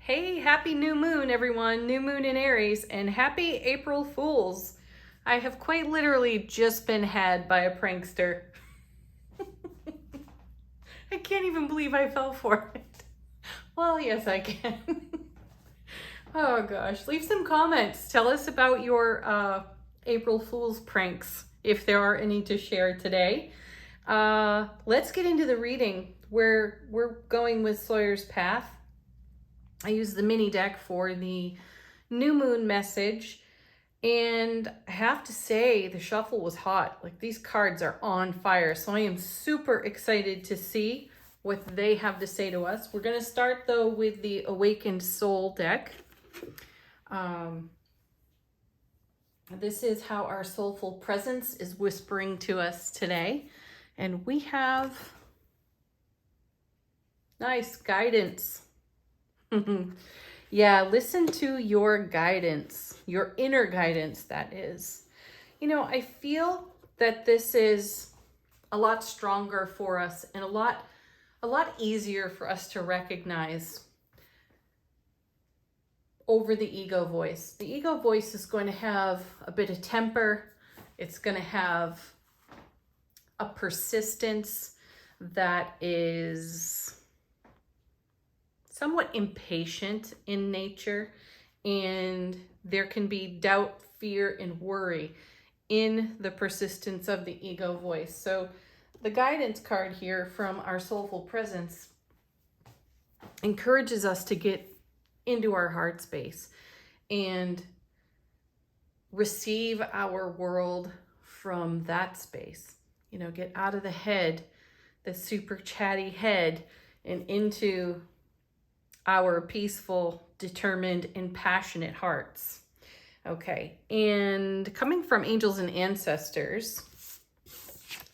Hey, happy new moon, everyone. New moon in Aries, and happy April Fools. I have quite literally just been had by a prankster. I can't even believe I fell for it. Well, yes, I can. Oh gosh, leave some comments. Tell us about your April Fool's pranks, if there are any to share today. Let's get into the reading. We're going with Sawyer's Path. I use the mini deck for the new moon message, and I have to say the shuffle was hot. Like, these cards are on fire, so I am super excited to see what they have to say to us. We're going to start though with the Awakened Soul deck. This is how our soulful presence is whispering to us today, and we have nice guidance. Yeah, listen to your guidance, your inner guidance, that is. You know, I feel that this is a lot stronger for us and a lot easier for us to recognize over the ego voice. The ego voice is going to have a bit of temper. It's going to have a persistence that is somewhat impatient in nature, and there can be doubt, fear, and worry in the persistence of the ego voice. So the guidance card here from our soulful presence encourages us to get into our heart space and receive our world from that space. You know, get out of the head, the super chatty head, and into our peaceful, determined, and passionate hearts. Okay, and coming from angels and ancestors,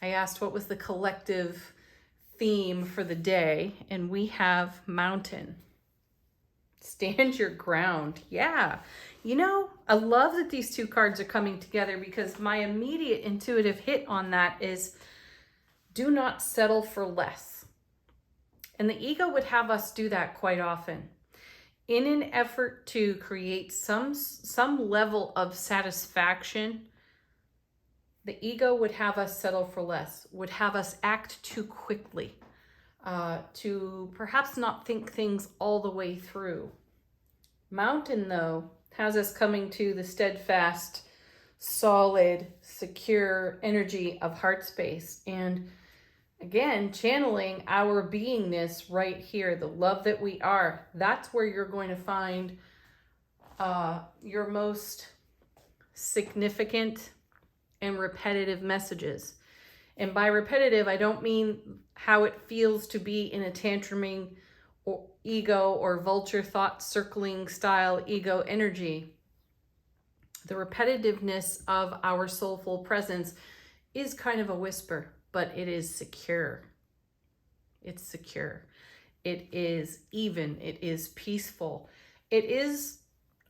I asked what was the collective theme for the day, and we have mountain. Stand your ground. Yeah, you know, I love that these two cards are coming together, because my immediate intuitive hit on that is do not settle for less. And the ego would have us do that quite often. In an effort to create some level of satisfaction, the ego would have us settle for less, would have us act too quickly, to perhaps not think things all the way through. Mountain, though, has us coming to the steadfast, solid, secure energy of heart space. And again, channeling our beingness right here, the love that we are. That's where you're going to find your most significant and repetitive messages. And by repetitive, I don't mean how it feels to be in a tantruming or ego or vulture thought circling style ego energy. The repetitiveness of our soulful presence is kind of a whisper, but it is secure. It's secure. It is even. It is peaceful. It is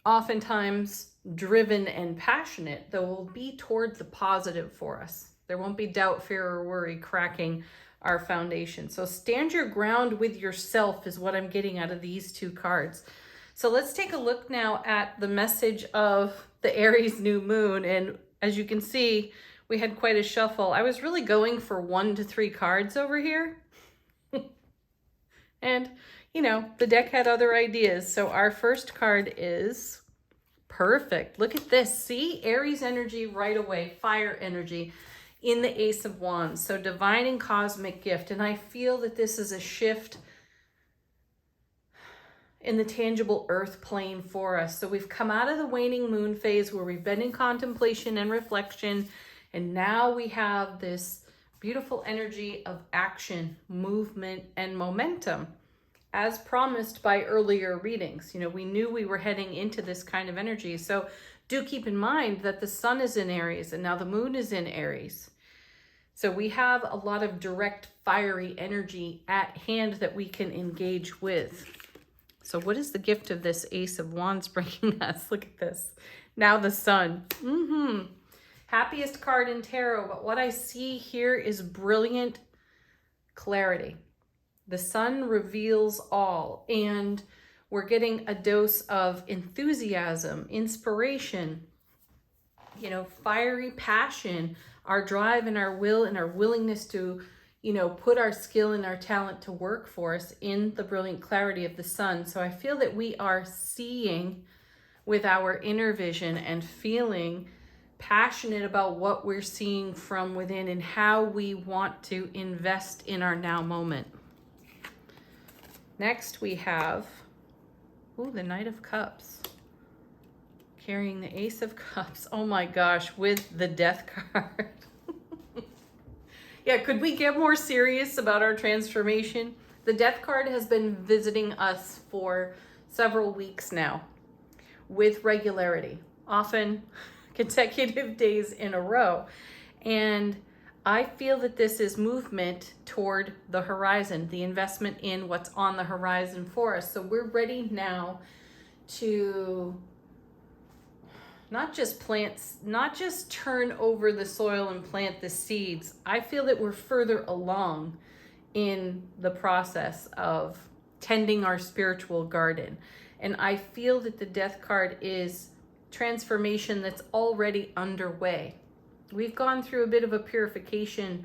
oftentimes driven and passionate, though will be toward the positive for us. There won't be doubt, fear, or worry cracking our foundation. So stand your ground with yourself is what I'm getting out of these two cards. So let's take a look now at the message of the Aries new moon. And as you can see, we had quite a shuffle. I was really going for 1 to 3 cards over here. And, you know, the deck had other ideas. So our first card is perfect. Look at this. See, Aries energy right away, fire energy in the Ace of Wands. So divine and cosmic gift. And I feel that this is a shift in the tangible earth plane for us. So we've come out of the waning moon phase where we've been in contemplation and reflection. And now we have this beautiful energy of action, movement, and momentum, as promised by earlier readings. You know, we knew we were heading into this kind of energy. So do keep in mind that the sun is in Aries and now the moon is in Aries. So we have a lot of direct fiery energy at hand that we can engage with. So what is the gift of this Ace of Wands bringing us? Look at this. Now the sun. Happiest card in tarot, but what I see here is brilliant clarity. The sun reveals all, and We're getting a dose of enthusiasm, inspiration, you know, fiery passion, our drive and our will and our willingness to, you know, put our skill and our talent to work for us in the brilliant clarity of the sun. So I feel that we are seeing with our inner vision and feeling passionate about what we're seeing from within and how we want to invest in our now moment. Next we have, the Knight of Cups. Carrying the Ace of Cups. Oh my gosh, with the Death card. Yeah, could we get more serious about our transformation? The Death card has been visiting us for several weeks now with regularity, often consecutive days in a row. And I feel that this is movement toward the horizon, the investment in what's on the horizon for us. So we're ready now to not just turn over the soil and plant the seeds. I feel that we're further along in the process of tending our spiritual garden. And I feel that the Death card is transformation that's already underway. We've gone through a bit of a purification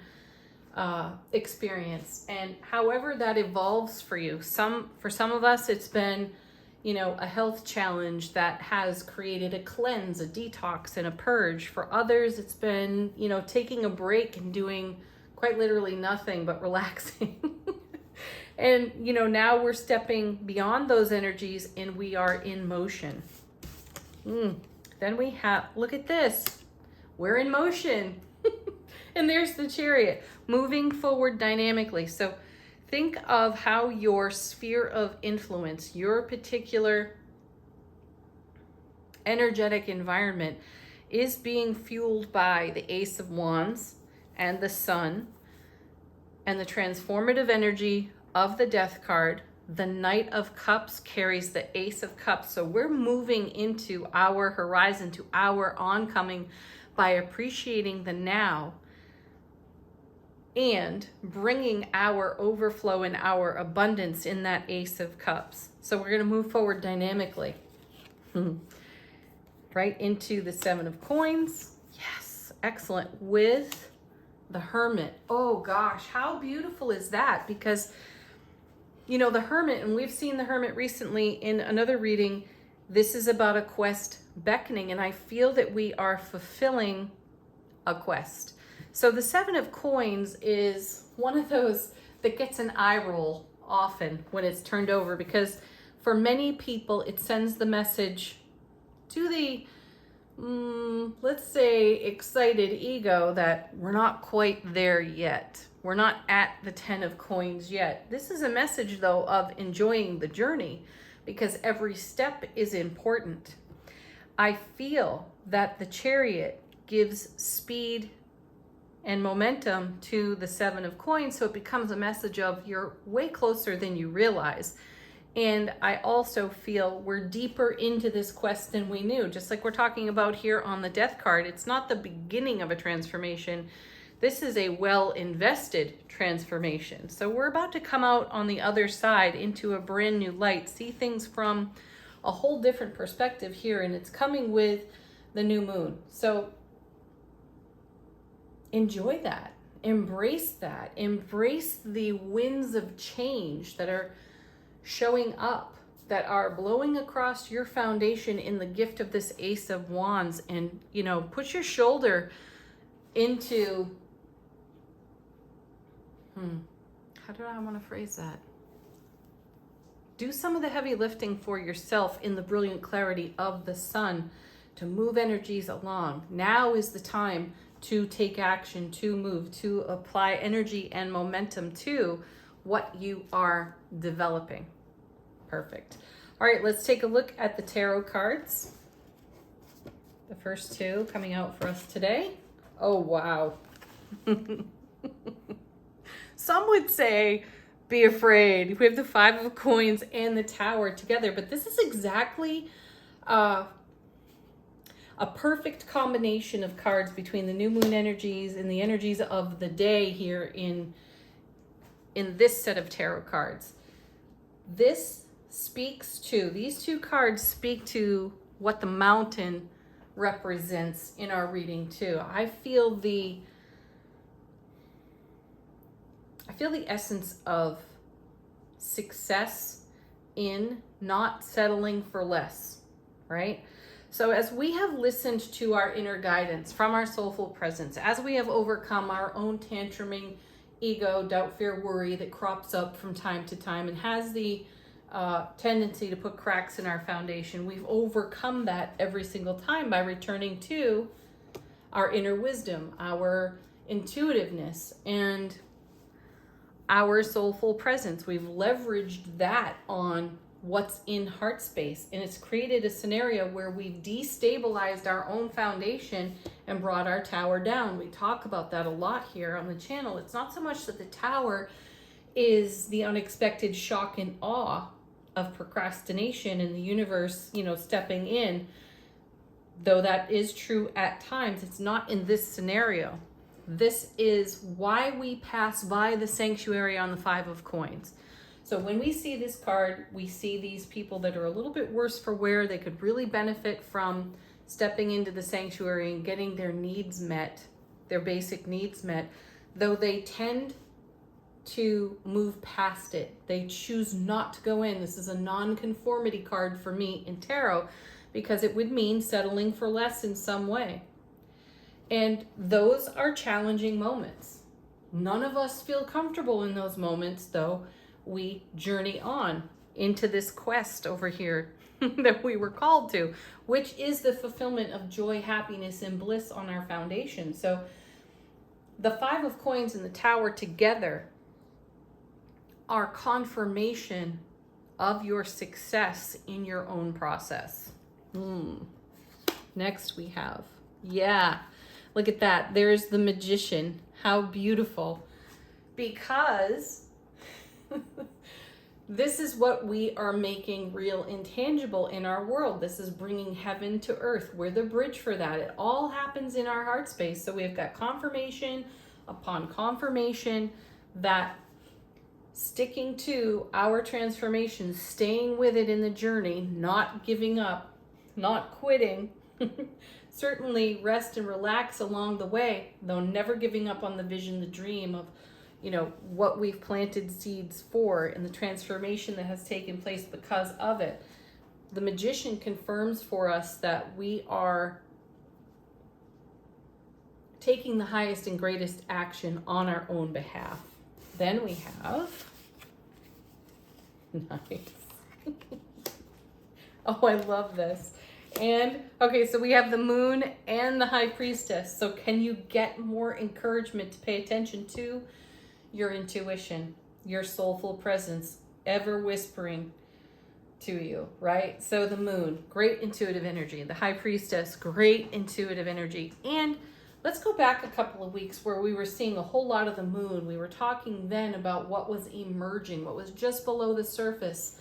experience, and however that evolves for you, for some of us it's been, you know, a health challenge that has created a cleanse, a detox, and a purge. For others, it's been, you know, taking a break and doing quite literally nothing but relaxing. And, you know, now we're stepping beyond those energies and we are in motion. Then we have, look at this. We're in motion. And there's the Chariot, moving forward dynamically. So think of how your sphere of influence, your particular energetic environment is being fueled by the Ace of Wands and the Sun and the transformative energy of the Death card. The Knight of Cups carries the Ace of Cups. So we're moving into our horizon, to our oncoming, by appreciating the now and bringing our overflow and our abundance in that Ace of Cups. So we're going to move forward dynamically. Right into the Seven of Coins. Yes, excellent. With the Hermit. Oh gosh, how beautiful is that? Because, you know, the Hermit, and we've seen the Hermit recently in another reading, this is about a quest beckoning, and I feel that we are fulfilling a quest. So the Seven of Coins is one of those that gets an eye roll often when it's turned over, because for many people it sends the message to the, let's say, excited ego that we're not quite there yet. We're not at the 10 of Coins yet. This is a message, though, of enjoying the journey, because every step is important. I feel that the Chariot gives speed and momentum to the Seven of Coins, so it becomes a message of you're way closer than you realize. And I also feel we're deeper into this quest than we knew. Just like we're talking about here on the Death card, it's not the beginning of a transformation. This is a well-invested transformation. So we're about to come out on the other side into a brand new light, see things from a whole different perspective here, and it's coming with the new moon. So enjoy that, embrace the winds of change that are showing up, that are blowing across your foundation in the gift of this Ace of Wands. And, you know, put your shoulder into, how do I want to phrase that? Do some of the heavy lifting for yourself in the brilliant clarity of the sun to move energies along. Now is the time to take action, to move, to apply energy and momentum to what you are developing. Perfect. All right, let's take a look at the tarot cards. The first two coming out for us today. Oh, wow. Some would say, be afraid. We have the Five of Coins and the Tower together, but this is exactly a perfect combination of cards between the new moon energies and the energies of the day here in this set of tarot cards. This speaks to, these two cards speak to what the mountain represents in our reading too. I feel the essence of success in not settling for less, right? So as we have listened to our inner guidance from our soulful presence, as we have overcome our own tantruming ego, doubt, fear, worry that crops up from time to time and has the tendency to put cracks in our foundation, we've overcome that every single time by returning to our inner wisdom, our intuitiveness, and our soulful presence. We've leveraged that on what's in heart space, and it's created a scenario where we've destabilized our own foundation and brought our tower down. We talk about that a lot here on the channel. It's not so much that the tower is the unexpected shock and awe of procrastination and the universe, stepping in, though that is true at times. It's not in this scenario. This is why we pass by the sanctuary on the 5 of coins. So when we see this card, we see these people that are a little bit worse for wear. They could really benefit from stepping into the sanctuary and getting their needs met, their basic needs met, though they tend to move past it. They choose not to go in. This is a non-conformity card for me in tarot because it would mean settling for less in some way. And those are challenging moments. None of us feel comfortable in those moments, though we journey on into this quest over here that we were called to, which is the fulfillment of joy, happiness, and bliss on our foundation. So the 5 of coins and the tower together are confirmation of your success in your own process. Next we have, look at that. There's the Magician. How beautiful. Because this is what we are making real and tangible in our world. This is bringing heaven to earth. We're the bridge for that. It all happens in our heart space. So we've got confirmation upon confirmation that sticking to our transformation, staying with it in the journey, not giving up, not quitting, certainly rest and relax along the way, though never giving up on the vision, the dream of, what we've planted seeds for and the transformation that has taken place because of it. The Magician confirms for us that we are taking the highest and greatest action on our own behalf. Then we have, nice. Oh, I love this. And okay, so we have the Moon and the High Priestess. So can you get more encouragement to pay attention to your intuition, your soulful presence, ever whispering to you, right? So the Moon, great intuitive energy. The High Priestess, great intuitive energy. And let's go back a couple of weeks where we were seeing a whole lot of the Moon. We were talking then about what was emerging, what was just below the surface,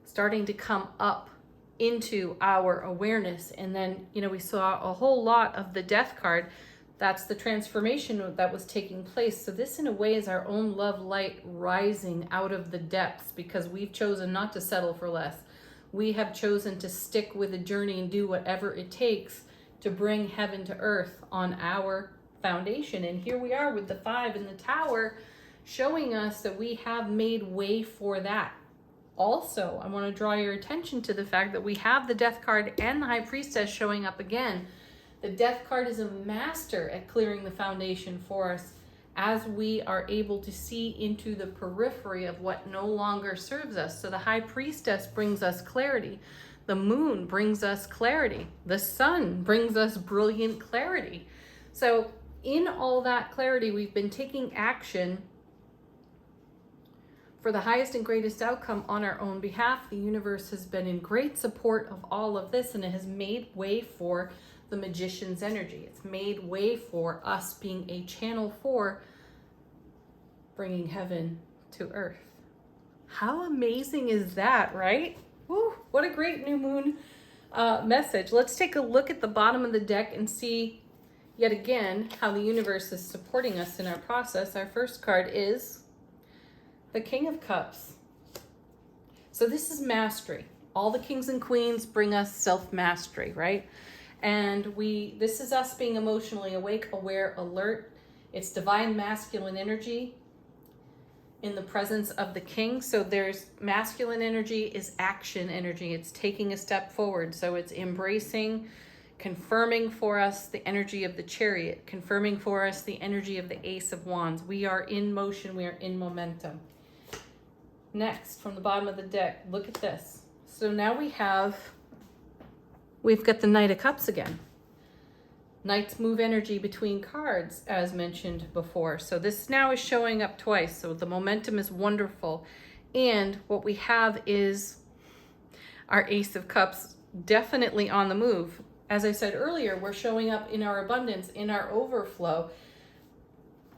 starting to come up into our awareness. And then, we saw a whole lot of the Death card. That's the transformation that was taking place. So this in a way is our own love light rising out of the depths because we've chosen not to settle for less. We have chosen to stick with the journey and do whatever it takes to bring heaven to earth on our foundation. And here we are with the 5 in the tower showing us that we have made way for that. Also, I want to draw your attention to the fact that we have the Death card and the High Priestess showing up again. The Death card is a master at clearing the foundation for us as we are able to see into the periphery of what no longer serves us. So the High Priestess brings us clarity. The Moon brings us clarity. The Sun brings us brilliant clarity. So in all that clarity, we've been taking action for the highest and greatest outcome on our own behalf. The universe has been in great support of all of this, and it has made way for the Magician's energy. It's made way for us being a channel for bringing heaven to earth. How amazing is that, right? Woo, what a great new moon message. Let's take a look at the bottom of the deck and see yet again how the universe is supporting us in our process. Our first card is the King of Cups. So this is mastery. All the kings and queens bring us self-mastery, right? And this is us being emotionally awake, aware, alert. It's divine masculine energy in the presence of the king. So there's masculine energy is action energy. It's taking a step forward. So it's embracing, confirming for us the energy of the chariot, confirming for us the energy of the ace of wands. We are in motion. We are in momentum. Next, from the bottom of the deck, look at this. So now we've got the Knight of Cups again. Knights move energy between cards, as mentioned before. So this now is showing up twice. So the momentum is wonderful. And what we have is our Ace of Cups definitely on the move. As I said earlier, we're showing up in our abundance, in our overflow.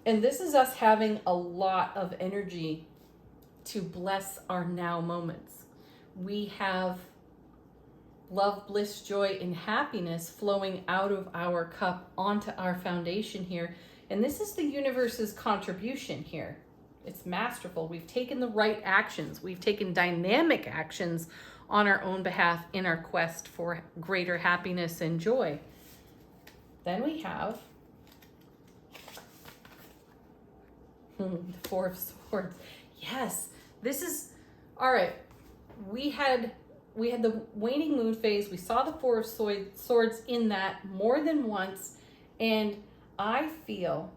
And this is us having a lot of energy to bless our now moments. We have love, bliss, joy, and happiness flowing out of our cup onto our foundation here. And this is the universe's contribution here. It's masterful. We've taken the right actions. We've taken dynamic actions on our own behalf in our quest for greater happiness and joy. Then we have the Four of Swords. Yes, this is, all right. We had the waning moon phase. We saw the Four of Swords in that more than once. And I feel,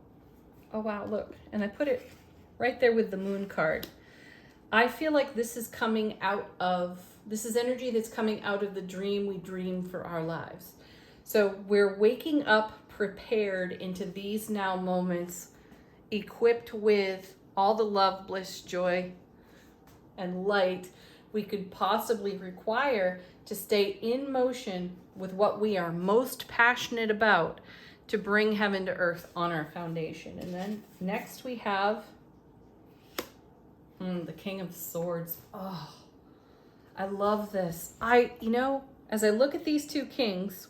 oh wow, look. And I put it right there with the moon card. I feel like this is energy that's coming out of the dream we dream for our lives. So we're waking up prepared into these now moments, equipped with all the love, bliss, joy, and light we could possibly require to stay in motion with what we are most passionate about to bring heaven to earth on our foundation. And then next we have the King of Swords. Oh, I love this. As I look at these two kings,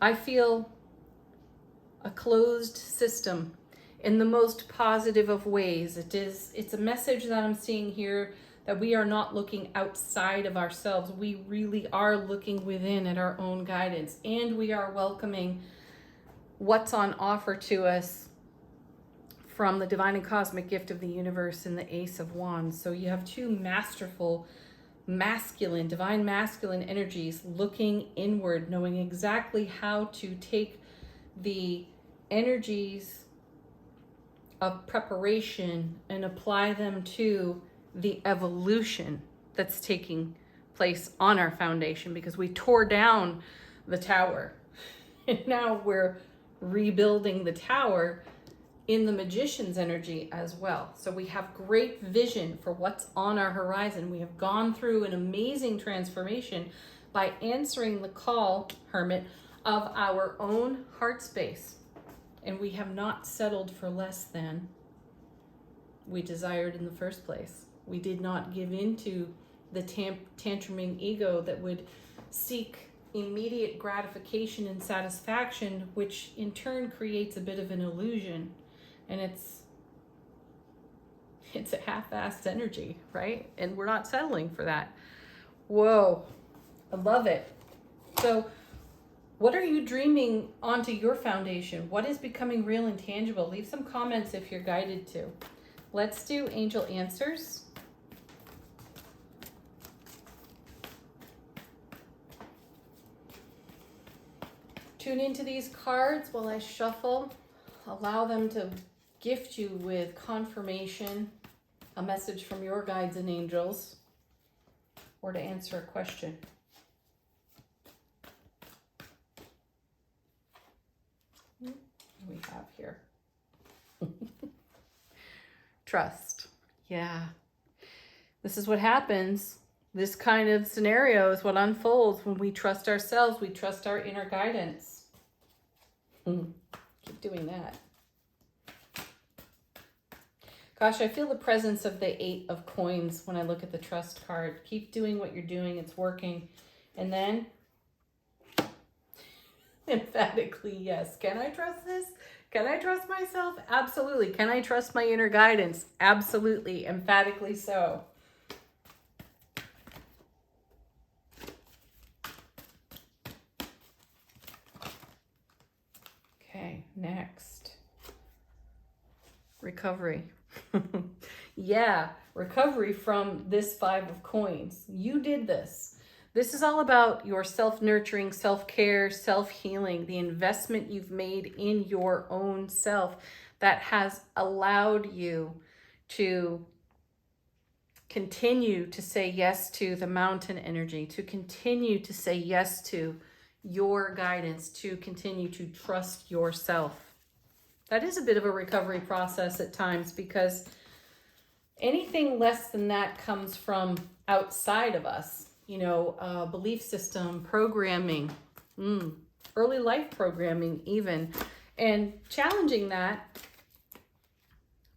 I feel a closed system in the most positive of ways. It's a message that I'm seeing here that we are not looking outside of ourselves. We really are looking within at our own guidance, and we are welcoming what's on offer to us from the divine and cosmic gift of the universe and the Ace of Wands. So you have two masterful, masculine, divine masculine energies looking inward, knowing exactly how to take the energies of preparation and apply them to the evolution that's taking place on our foundation, because we tore down the tower and now we're rebuilding the tower in the magician's energy as well. So we have great vision for what's on our horizon. We have gone through an amazing transformation by answering the call, Hermit, of our own heart space. And we have not settled for less than we desired in the first place. We did not give into the tantruming ego that would seek immediate gratification and satisfaction, which in turn creates a bit of an illusion. And it's a half-assed energy, right? And we're not settling for that. Whoa, I love it. So what are you dreaming onto your foundation? What is becoming real and tangible? Leave some comments if you're guided to. Let's do angel answers. Tune into these cards while I shuffle. Allow them to gift you with confirmation, a message from your guides and angels, or to answer a question. What do we have here? Trust. Yeah. This is what happens. This kind of scenario is what unfolds when we trust ourselves, we trust our inner guidance. Keep doing that. Gosh, I feel the presence of the 8 of coins when I look at the trust card. Keep doing what you're doing. It's working. And then, emphatically, yes. Can I trust this? Can I trust myself? Absolutely. Can I trust my inner guidance? Absolutely. Emphatically so. recovery. Yeah, recovery from this 5 of coins. You did this. This is all about your self-nurturing, self-care, self-healing, the investment you've made in your own self that has allowed you to continue to say yes to the mountain energy, to continue to say yes to your guidance, to continue to trust yourself. That is a bit of a recovery process at times, because anything less than that comes from outside of us, belief system, programming, early life programming even. And challenging that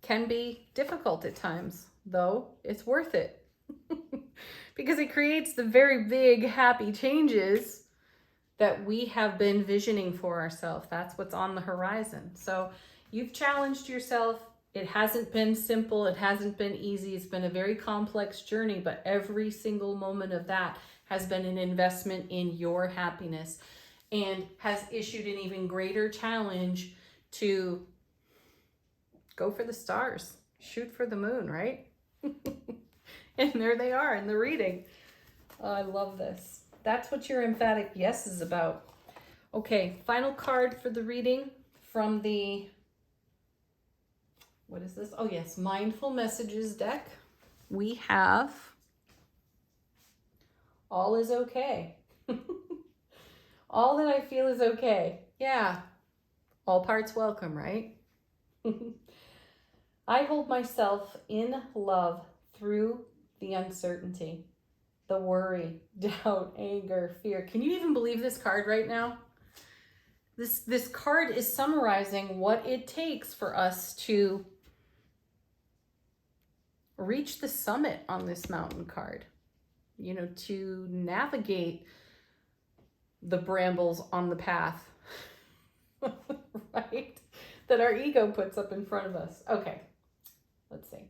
can be difficult at times, though it's worth it because it creates the very big, happy changes that we have been visioning for ourselves. That's what's on the horizon. So you've challenged yourself. It hasn't been simple. It hasn't been easy. It's been a very complex journey, but every single moment of that has been an investment in your happiness and has issued an even greater challenge to go for the stars, shoot for the moon, right? And there they are in the reading. Oh, I love this. That's what your emphatic yes is about. Okay, final card for the reading from the, what is this? Oh yes, Mindful Messages deck. We have all is okay. All that I feel is okay. Yeah, all parts welcome, right? I hold myself in love through the uncertainty, the worry, doubt, anger, fear. Can you even believe this card right now? This card is summarizing what it takes for us to reach the summit on this mountain card, to navigate the brambles on the path, right? That our ego puts up in front of us. Okay, let's see.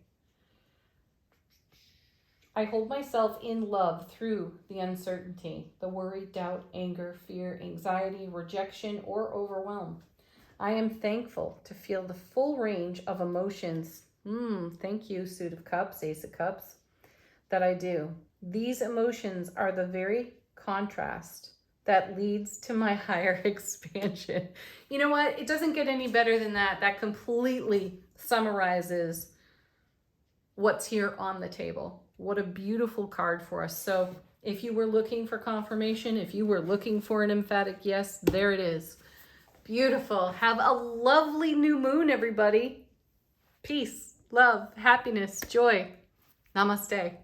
I hold myself in love through the uncertainty, the worry, doubt, anger, fear, anxiety, rejection, or overwhelm. I am thankful to feel the full range of emotions. Thank you, Suit of Cups, Ace of Cups, that I do. These emotions are the very contrast that leads to my higher expansion. You know what? It doesn't get any better than that. That completely summarizes what's here on the table. What a beautiful card for us. So if you were looking for confirmation, if you were looking for an emphatic yes, there it is. Beautiful. Have a lovely new moon, everybody. Peace, love, happiness, joy. Namaste.